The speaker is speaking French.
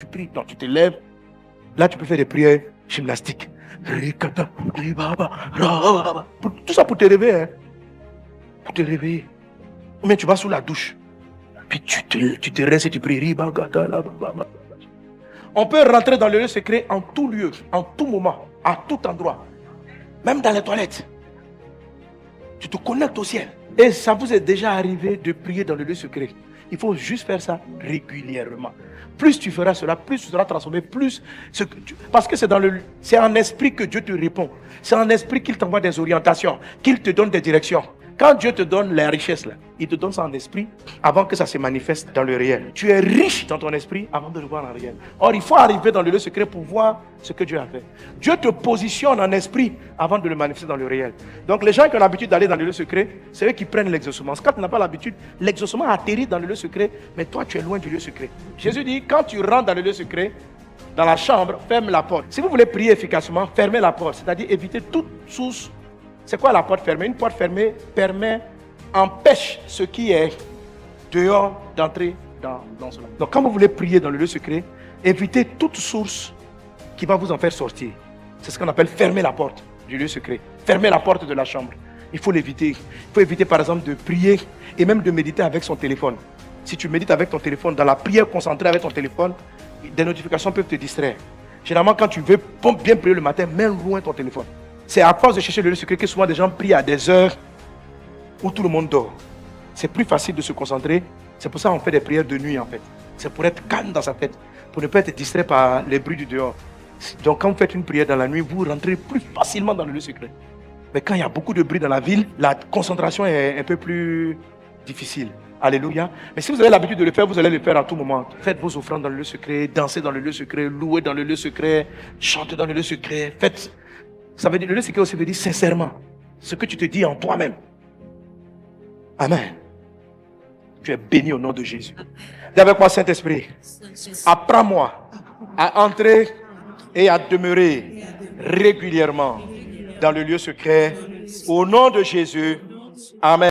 Tu pries, non, tu te lèves. Là, tu peux faire des prières gymnastiques. Tout ça pour te réveiller. Hein? Pour te réveiller. Mais tu vas sous la douche. Puis tu te restes et tu pries. On peut rentrer dans le lieu secret en tout lieu, en tout moment, à tout endroit. Même dans les toilettes. Tu te connectes au ciel. Et ça vous est déjà arrivé de prier dans le lieu secret. Il faut juste faire ça régulièrement. Plus tu feras cela, plus tu seras transformé, plus... parce que c'est en esprit que Dieu te répond. C'est en esprit qu'il t'envoie des orientations, qu'il te donne des directions. Quand Dieu te donne la richesse, là, il te donne ça en esprit avant que ça se manifeste dans le réel. Tu es riche dans ton esprit avant de le voir en réel. Or, il faut arriver dans le lieu secret pour voir ce que Dieu a fait. Dieu te positionne en esprit avant de le manifester dans le réel. Donc, les gens qui ont l'habitude d'aller dans le lieu secret, c'est eux qui prennent l'exaucement. Quand tu n'as pas l'habitude, l'exaucement atterrit dans le lieu secret, mais toi, tu es loin du lieu secret. Jésus dit, quand tu rentres dans le lieu secret, dans la chambre, ferme la porte. Si vous voulez prier efficacement, fermez la porte. C'est-à-dire éviter toute source. C'est quoi la porte fermée? Une porte fermée empêche ce qui est dehors d'entrer dans cela. Donc quand vous voulez prier dans le lieu secret, évitez toute source qui va vous en faire sortir. C'est ce qu'on appelle fermer la porte du lieu secret. Fermer la porte de la chambre. Il faut l'éviter. Il faut éviter par exemple de prier et même de méditer avec son téléphone. Si tu médites avec ton téléphone, dans la prière concentrée avec ton téléphone, des notifications peuvent te distraire. Généralement quand tu veux bien prier le matin, mets loin ton téléphone. C'est à cause de chercher le lieu secret que souvent des gens prient à des heures où tout le monde dort. C'est plus facile de se concentrer. C'est pour ça qu'on fait des prières de nuit en fait. C'est pour être calme dans sa tête, pour ne pas être distrait par les bruits du dehors. Donc quand vous faites une prière dans la nuit, vous rentrez plus facilement dans le lieu secret. Mais quand il y a beaucoup de bruit dans la ville, la concentration est un peu plus difficile. Alléluia. Mais si vous avez l'habitude de le faire, vous allez le faire à tout moment. Faites vos offrandes dans le lieu secret, dansez dans le lieu secret, louez dans le lieu secret, chantez dans le lieu secret. Faites. Ça veut dire, le lieu secret aussi veut dire sincèrement. Ce que tu te dis en toi-même. Amen. Tu es béni au nom de Jésus. Dis avec moi, Saint-Esprit. Apprends-moi à entrer et à demeurer régulièrement dans le lieu secret. Au nom de Jésus. Amen.